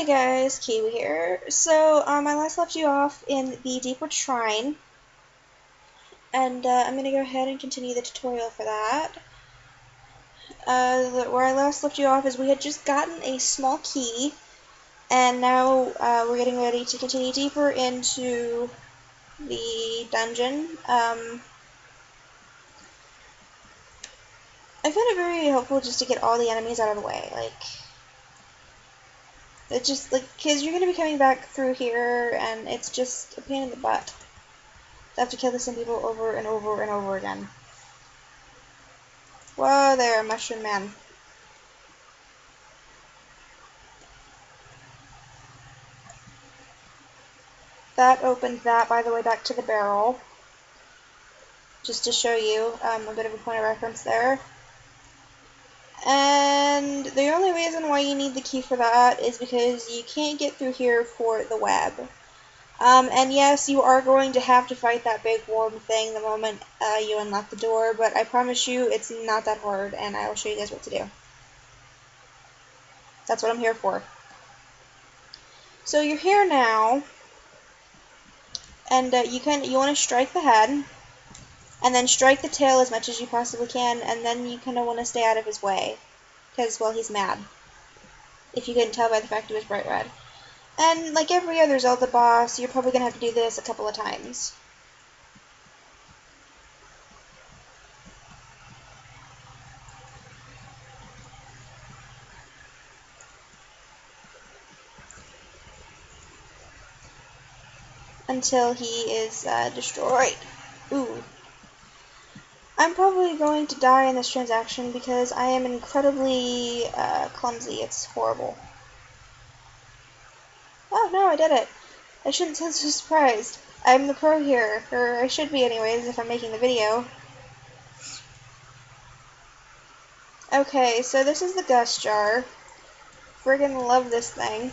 guys, Kiwi here. So, I last left you off in the Deepwood Shrine, and I'm going to go ahead and continue the tutorial for that. Where I last left you off is we had just gotten a small key, and now we're getting ready to continue deeper into the dungeon. I found it very helpful just to get all the enemies out of the way, it's just, because you're going to be coming back through here, and it's just a pain in the butt to have to kill the same people over and over and over again. Whoa there, Mushroom Man. That opened that, by the way, back to the barrel. Just to show you a bit of a point of reference there. And the only reason why you need the key for that is because you can't get through here for the web. And yes, you are going to have to fight that big worm thing the moment you unlock the door, but I promise you it's not that hard, and I will show you guys what to do. That's what I'm here for. So you're here now, and you want to strike the head, and then strike the tail as much as you possibly can, and then you kind of want to stay out of his way, because, well, he's mad. If you couldn't tell by the fact he was bright red. And like every other Zelda boss, you're probably going to have to do this a couple of times. Until he is destroyed. Ooh. I'm probably going to die in this transaction because I am incredibly clumsy. It's horrible. Oh, no, I did it. I shouldn't sound so surprised. I'm the pro here, or I should be anyways if I'm making the video. Okay, so this is the Gust Jar. Friggin' love this thing.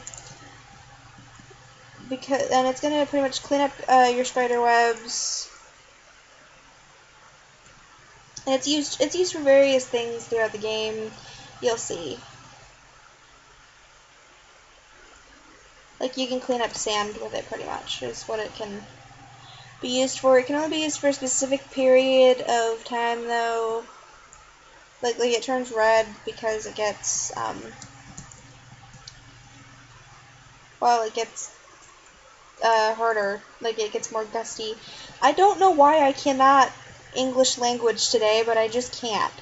And it's gonna pretty much clean up your spider webs. And it's used for various things throughout the game. You'll see. Like, you can clean up sand with it, pretty much, is what it can be used for. It can only be used for a specific period of time, though. Like it turns red because it gets, well, it gets harder. Like, it gets more gusty. I don't know why I cannot English language today, but I just can't.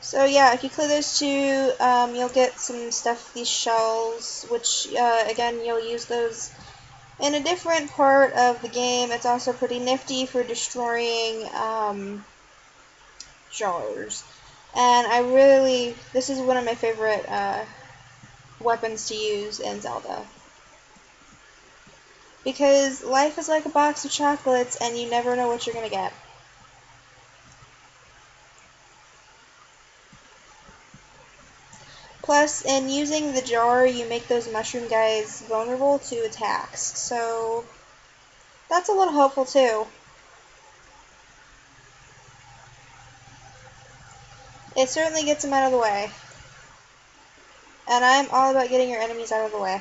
So yeah, if you clear those two, you'll get some stuff, these shells, which, again, you'll use those in a different part of the game. It's also pretty nifty for destroying, jars. And this is one of my favorite, weapons to use in Zelda. Because life is like a box of chocolates, and you never know what you're gonna get. Plus, in using the jar, you make those mushroom guys vulnerable to attacks, so that's a little helpful too. It certainly gets them out of the way. And I'm all about getting your enemies out of the way.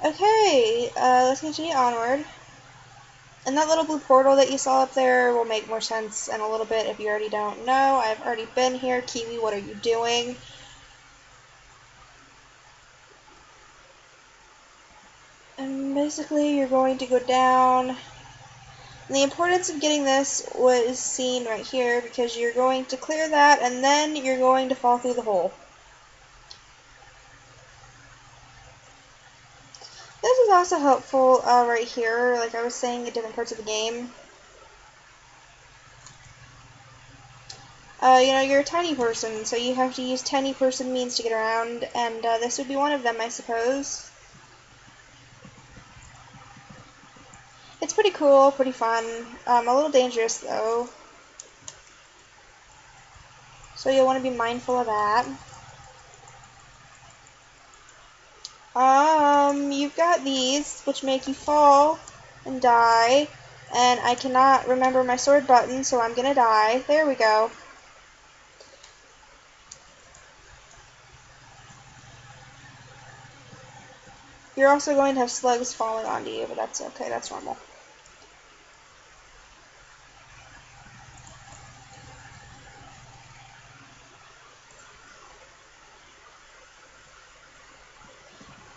Okay, let's continue onward. And that little blue portal that you saw up there will make more sense in a little bit if you already don't know. I've already been here. Kiwi, what are you doing? And basically, you're going to go down. And the importance of getting this was seen right here, because you're going to clear that, and then you're going to fall through the hole. This is also helpful right here, like I was saying, at different parts of the game. You know, you're a tiny person, so you have to use tiny person means to get around, and this would be one of them, I suppose. It's pretty cool, pretty fun, a little dangerous though, so you'll want to be mindful of that. You've got these, which make you fall and die, And I cannot remember my sword button, so I'm gonna die. There we go. You're also going to have slugs falling onto you, but that's okay, that's normal.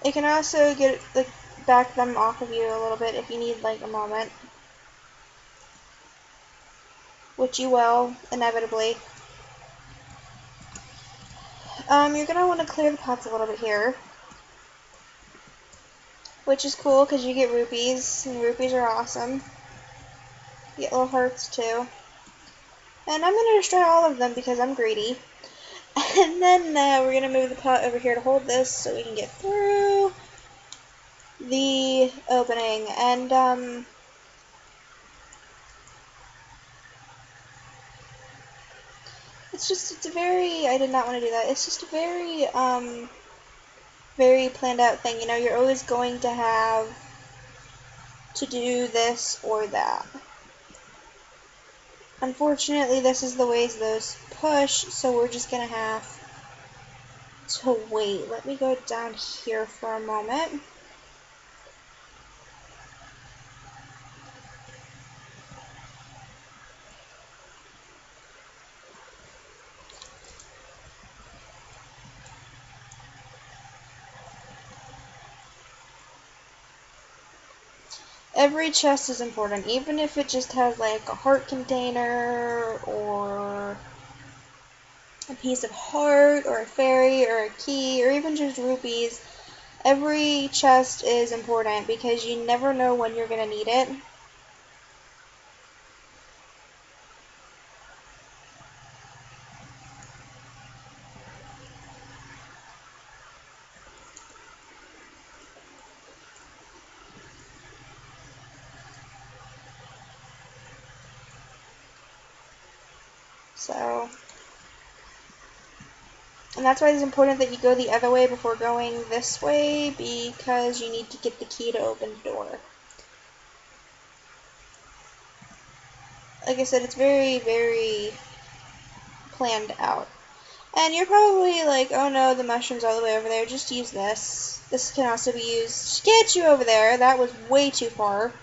It can also get, like, back them off of you a little bit if you need, like, a moment. Which you will, inevitably. You're gonna want to clear the pots a little bit here. Which is cool, because you get rupees, and rupees are awesome. You get little hearts, too. And I'm gonna destroy all of them, because I'm greedy. And then, we're gonna move the pot over here to hold this, so we can get through the opening. And, it's a very, I did not want to do that. It's just a very, very planned out thing. You know, you're always going to have to do this or that. Unfortunately, this is the ways those push, so we're just gonna have to wait. Let me go down here for a moment. Every chest is important, even if it just has like a heart container or a piece of heart or a fairy or a key or even just rupees. Every chest is important because you never know when you're going to need it. So, and that's why it's important that you go the other way before going this way, because you need to get the key to open the door. Like I said, it's very, very planned out. And you're probably like, oh no, the mushroom's all the way over there, just use this. This can also be used to get you over there. That was way too far.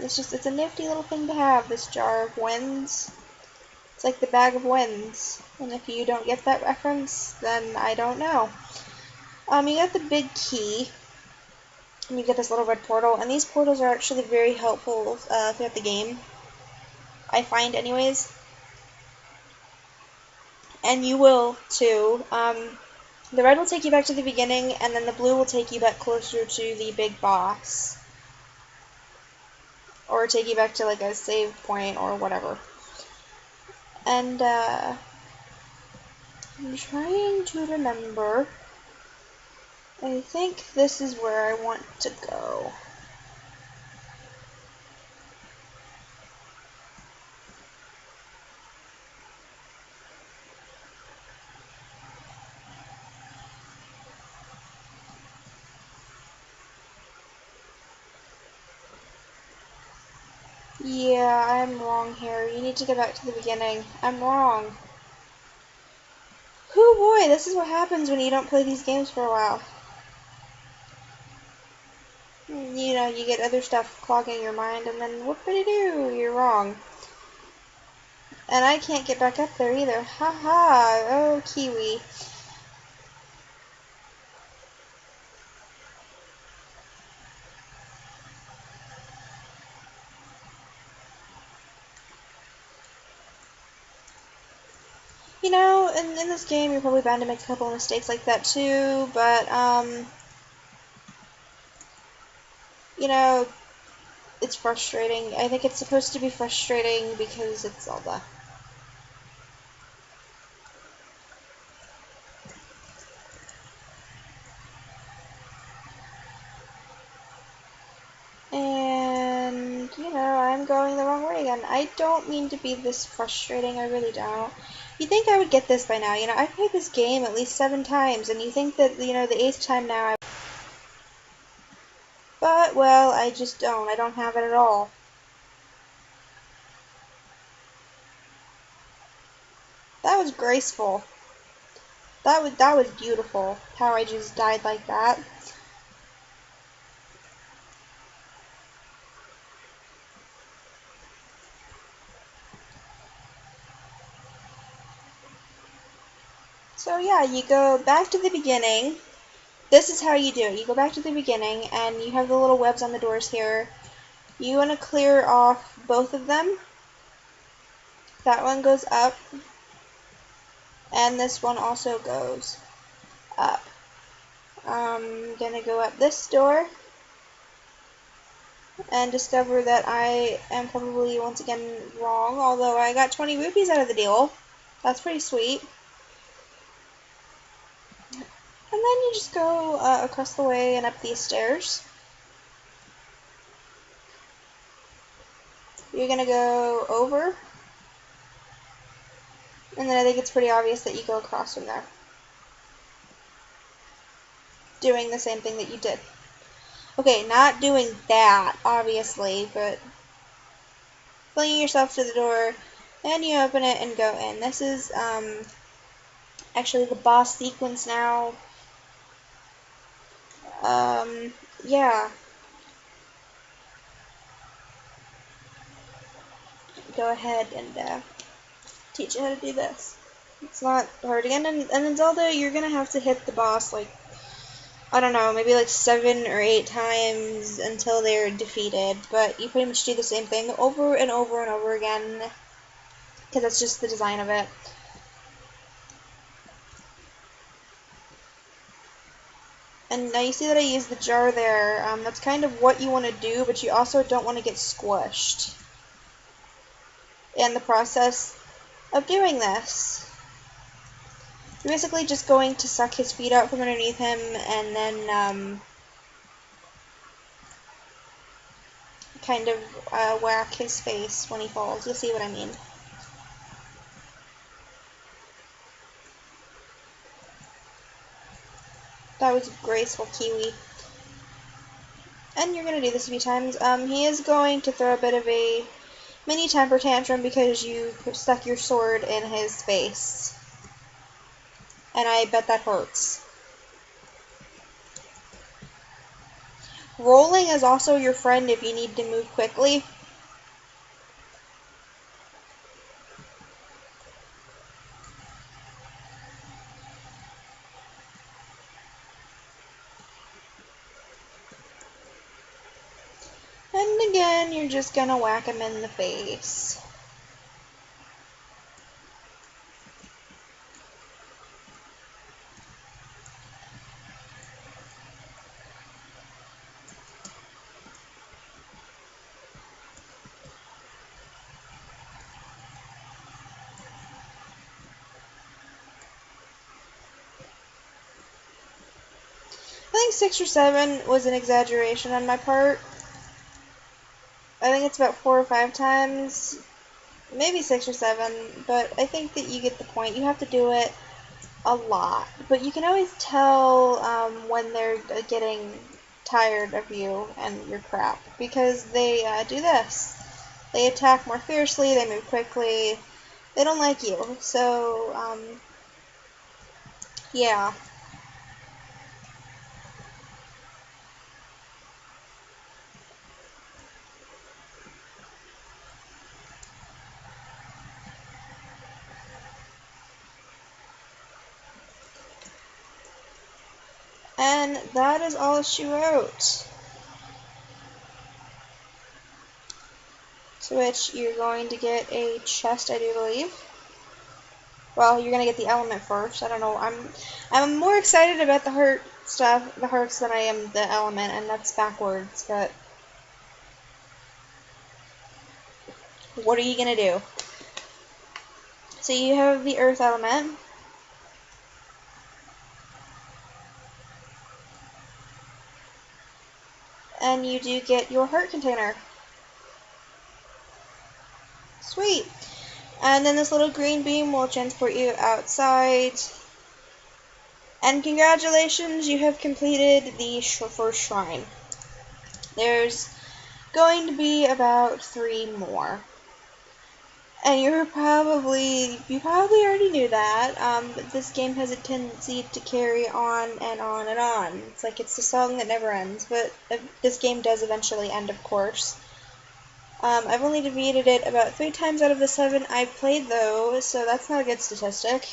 It's a nifty little thing to have, this jar of winds. It's like the bag of winds. And if you don't get that reference, then I don't know. You got the big key. And you get this little red portal. And these portals are actually very helpful throughout the game. I find anyways. And you will, too. The red will take you back to the beginning, and then the blue will take you back closer to the big boss. Or take you back to, like, a save point or whatever. And, I'm trying to remember. I think this is where I want to go. Yeah, I'm wrong here. You need to go back to the beginning. I'm wrong. Hoo boy, this is what happens when you don't play these games for a while. You know, you get other stuff clogging your mind, and then whoopity-doo, you're wrong. And I can't get back up there either. Haha, oh, Kiwi. You know, in this game, you're probably bound to make a couple of mistakes like that too, but, you know, it's frustrating. I think it's supposed to be frustrating because it's Zelda. And, you know, I'm going the wrong way again. I don't mean to be this frustrating, I really don't. You think I would get this by now. You know, I've played this game at least 7 times, and you think that, you know, the 8th time now But, well, I just don't. I don't have it at all. That was graceful. That was beautiful. How I just died like that. So yeah, you go back to the beginning. This is how you do it. You go back to the beginning, and you have the little webs on the doors here. You want to clear off both of them. That one goes up, and this one also goes up. I'm gonna go up this door and discover that I am probably once again wrong, although I got 20 rupees out of the deal. That's pretty sweet. And then you just go across the way and up these stairs. You're gonna go over, and then I think it's pretty obvious that you go across from there, doing the same thing that you did. Okay, not doing that, obviously, but flinging yourself to the door, and you open it and go in. This is actually the boss sequence now. Yeah. Go ahead and teach you how to do this. It's not hard. Again, and in Zelda, you're gonna have to hit the boss, like, I don't know, maybe like 7 or 8 times until they're defeated, but you pretty much do the same thing over and over and over again, because that's just the design of it. And now you see that I used the jar there. That's kind of what you want to do, but you also don't want to get squished in the process of doing this. You're basically just going to suck his feet out from underneath him, and then kind of whack his face when he falls. You'll see what I mean. That was graceful, Kiwi. And you're going to do this a few times. He is going to throw a bit of a mini temper tantrum because you stuck your sword in his face. And I bet that hurts. Rolling is also your friend if you need to move quickly. And again, you're just gonna whack him in the face. I think 6 or 7 was an exaggeration on my part. I think it's about 4 or 5 times, maybe 6 or 7, but I think that you get the point. You have to do it a lot, but you can always tell when they're getting tired of you and your crap, because they do this. They attack more fiercely, they move quickly, they don't like you, so, yeah. And that is all she wrote. To which you're going to get a chest, I do believe. Well, you're gonna get the element first. I don't know. I'm more excited about the hearts than I am the element, and that's backwards. But what are you gonna do? So you have the earth element. And you do get your heart container. Sweet. And then this little green beam will transport you outside. And congratulations, you have completed the first shrine. There's going to be about 3 more. And you probably already knew that, but this game has a tendency to carry on and on and on. It's like it's a song that never ends, but this game does eventually end, of course. I've only defeated it about 3 times out of the 7 I've played, though, so that's not a good statistic.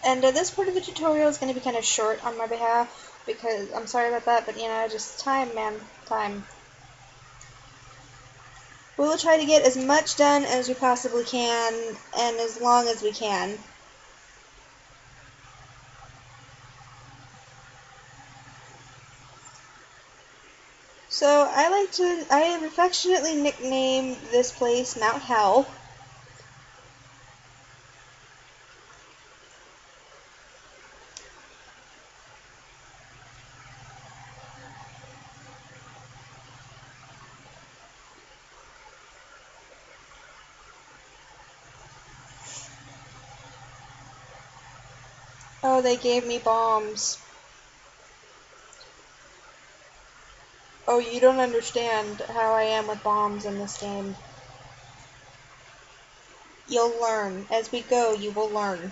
And this part of the tutorial is going to be kind of short on my behalf, because I'm sorry about that, but just time, man, time. We will try to get as much done as we possibly can, and as long as we can. So I have affectionately nicknamed this place Mount Hell. Oh, they gave me bombs. Oh, you don't understand how I am with bombs in this game. You'll learn. As we go, you will learn.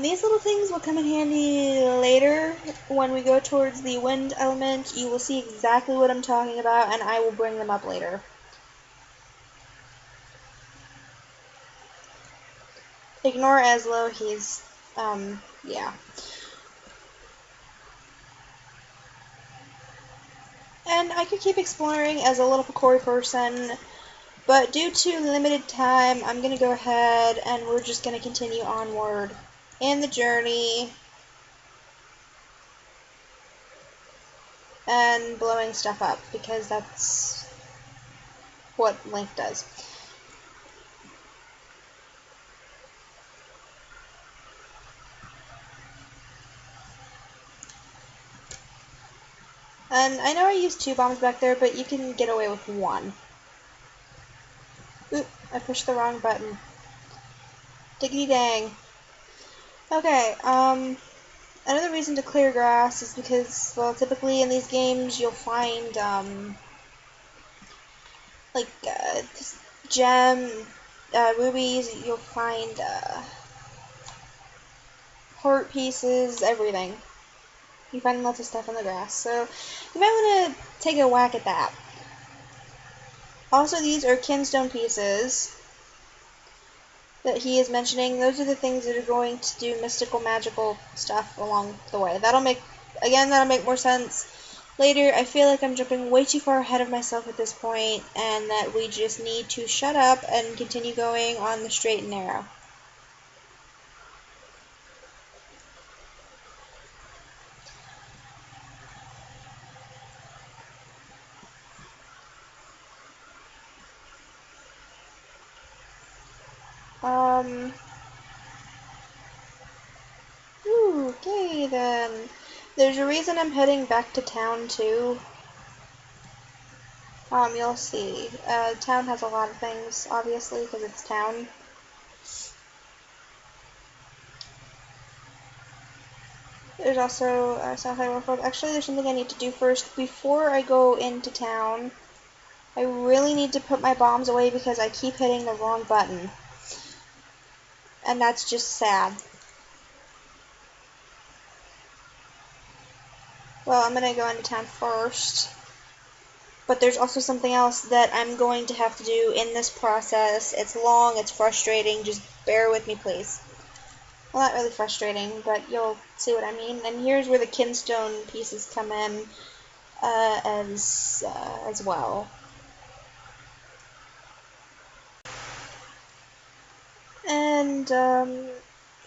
These little things will come in handy later. When we go towards the wind element, you will see exactly what I'm talking about, and I will bring them up later. Ignore Aslo, he's, yeah. And I could keep exploring as a little Picori person, but due to limited time, I'm going to go ahead and we're just going to continue onward in the journey and blowing stuff up, because that's what Link does. And I know I used 2 bombs back there, but you can get away with 1. Oop, I pushed the wrong button. Diggity dang. Okay, another reason to clear grass is because, well, typically in these games you'll find, like, gem, rubies, you'll find, heart pieces, everything. You find lots of stuff in the grass, so you might want to take a whack at that. Also, these are kinstone pieces that he is mentioning. Those are the things that are going to do mystical, magical stuff along the way. That'll make more sense later. I feel like I'm jumping way too far ahead of myself at this point, and that we just need to shut up and continue going on the straight and narrow. Okay then. There's a reason I'm heading back to town too. You'll see. Town has a lot of things, obviously, because it's town. There's also South Hyrule. Actually, there's something I need to do first. Before I go into town, I really need to put my bombs away because I keep hitting the wrong button. And that's just sad. Well, I'm gonna go into town first. But there's also something else that I'm going to have to do in this process. It's long, it's frustrating, just bear with me, please. Well, not really frustrating, but you'll see what I mean. And here's where the kinstone pieces come in as well. And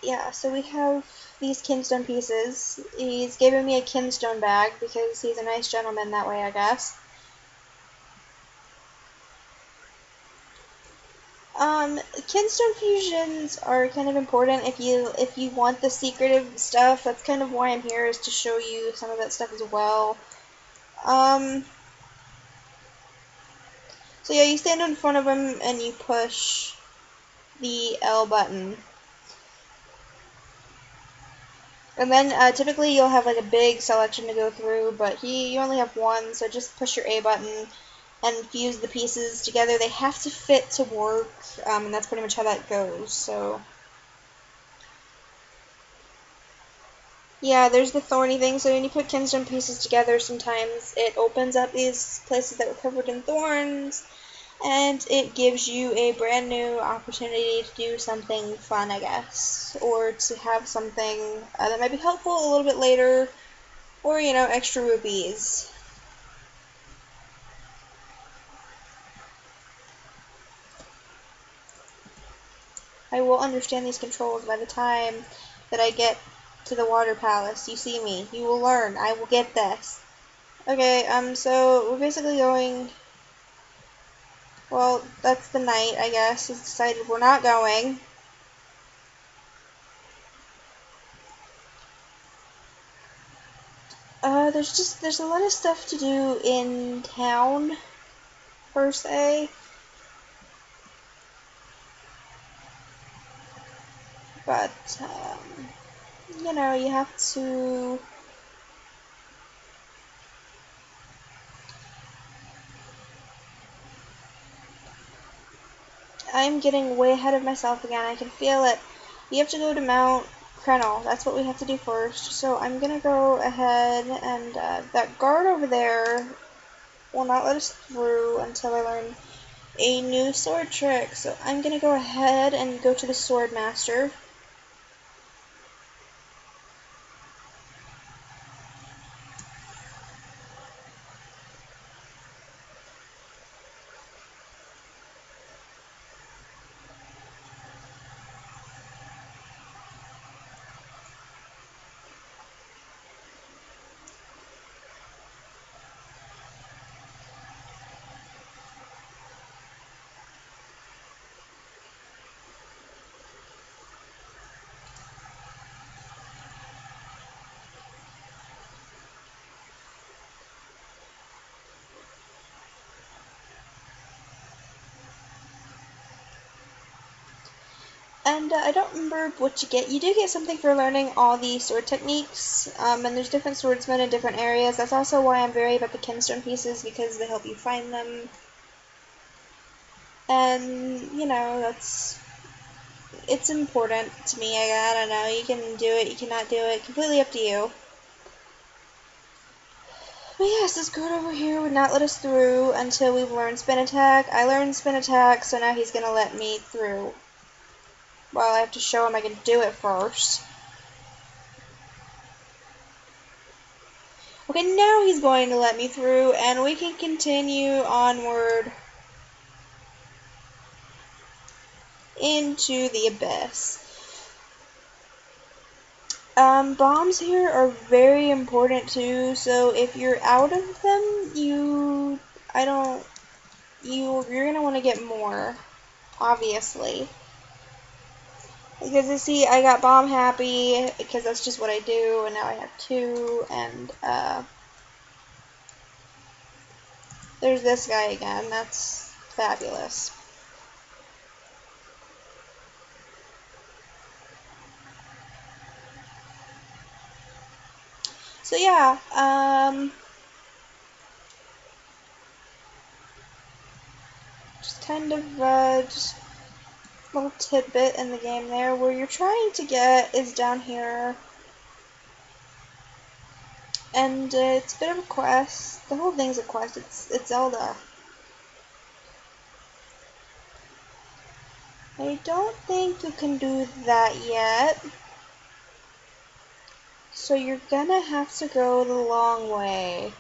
yeah, so we have these kinstone pieces. He's given me a kinstone bag because he's a nice gentleman that way, I guess. Kinstone fusions are kind of important if you want the secretive stuff. That's kind of why I'm here, is to show you some of that stuff as well. So yeah, you stand in front of him and you push the L button. And then typically you'll have like a big selection to go through, but you only have one, so just push your A button and fuse the pieces together. They have to fit to work, and that's pretty much how that goes. So yeah, there's the thorny thing. So when you put kinstone pieces together, sometimes it opens up these places that were covered in thorns, and it gives you a brand new opportunity to do something fun, I guess, or to have something that might be helpful a little bit later, or, you know, extra rupees. I will understand these controls by the time that I get to the water palace. You see me. You will learn. I will get this. Okay, so we're basically going... Well, that's the night, I guess. It's decided we're not going. There's a lot of stuff to do in town, per se. But, you know, you have to... I'm getting way ahead of myself again. I can feel it. We have to go to Mount Krenel. That's what we have to do first. So I'm gonna go ahead and that guard over there will not let us through until I learn a new sword trick. So I'm gonna go ahead and go to the Sword Master. And I don't remember what you get. You do get something for learning all the sword techniques, and there's different swordsmen in different areas. That's also why I'm very about the kinstone pieces, because they help you find them. And, you know, it's important to me. I don't know. You can do it, you cannot do it. Completely up to you. But yes, this guard over here would not let us through until we've learned spin attack. I learned spin attack, so now he's gonna let me through. Well, I have to show him I can do it first. Okay, now he's going to let me through, and we can continue onward into the abyss. Bombs here are very important too, so if you're out of them, you're gonna want to get more, obviously. Because you see, I got bomb happy, because that's just what I do, and now I have two, and, there's this guy again. That's fabulous. So yeah, just kind of, just a little tidbit in the game there. Where you're trying to get is down here. And it's a bit of a quest. The whole thing's a quest. It's Zelda. I don't think you can do that yet. So you're gonna have to go the long way.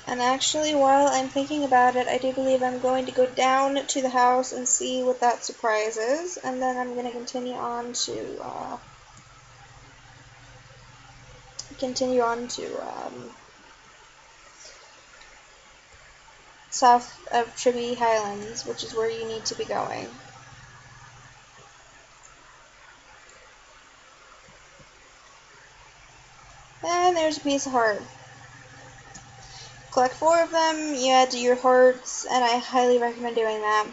And actually, while I'm thinking about it, I do believe I'm going to go down to the house and see what that surprise is, and then I'm going to continue on to south of Tribby Highlands, which is where you need to be going. And there's a piece of heart. Collect 4 of them, you add to your hearts, and I highly recommend doing that.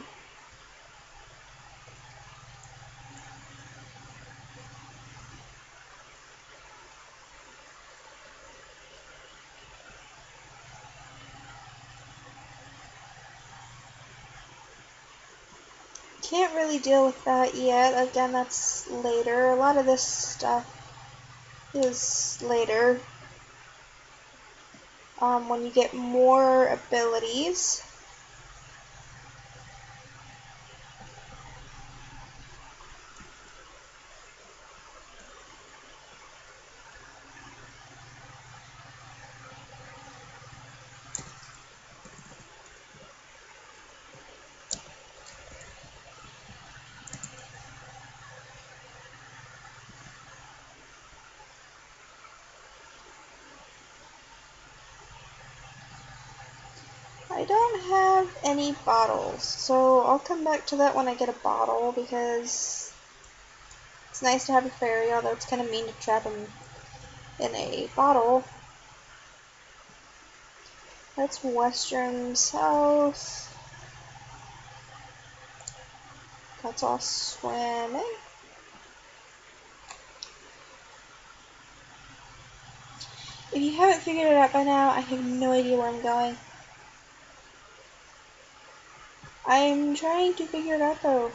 Can't really deal with that yet. Again, that's later. A lot of this stuff is later. When you get more abilities. I don't have any bottles, so I'll come back to that when I get a bottle, because it's nice to have a fairy, although it's kind of mean to trap him in a bottle. That's western south. That's all swimming. If you haven't figured it out by now, I have no idea where I'm going. I'm trying to figure it out though.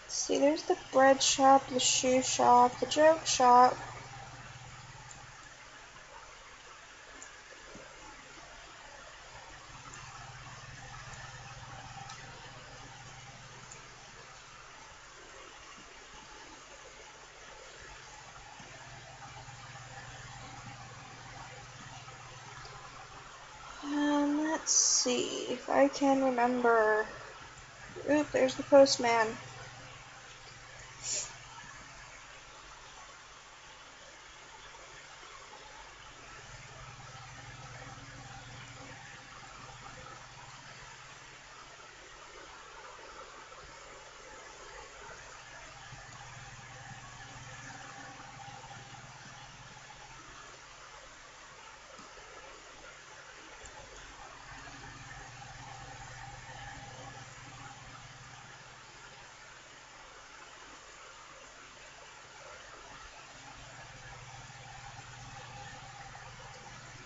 See, there's the bread shop, the shoe shop, the joke shop. Let's see if I can remember. Oop, there's the postman.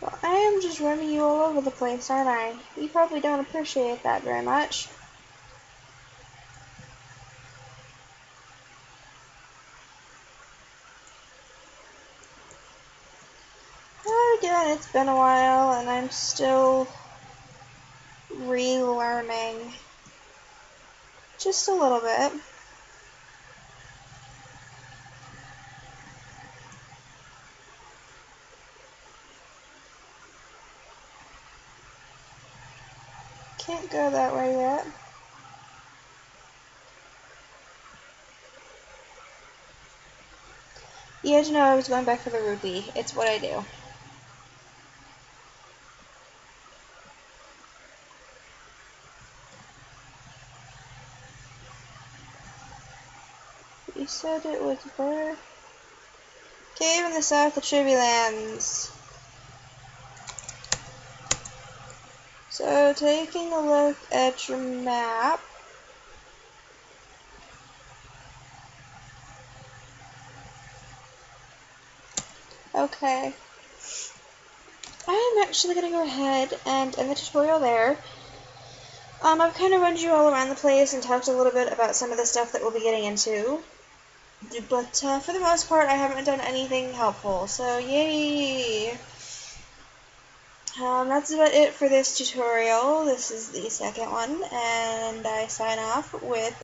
Well, I am just running you all over the place, aren't I? You probably don't appreciate that very much. Again, it's been a while, and I'm still relearning. Just a little bit. Can't go that way yet. You had to know I was going back for the rupee. It's what I do. You said it was where? Cave in the south of Tribulands. So, taking a look at your map. Okay. I'm actually going to go ahead and end the tutorial there. I've kind of run you all around the place and talked a little bit about some of the stuff that we'll be getting into. But for the most part, I haven't done anything helpful, so yay! That's about it for this tutorial. This is the second one, and I sign off with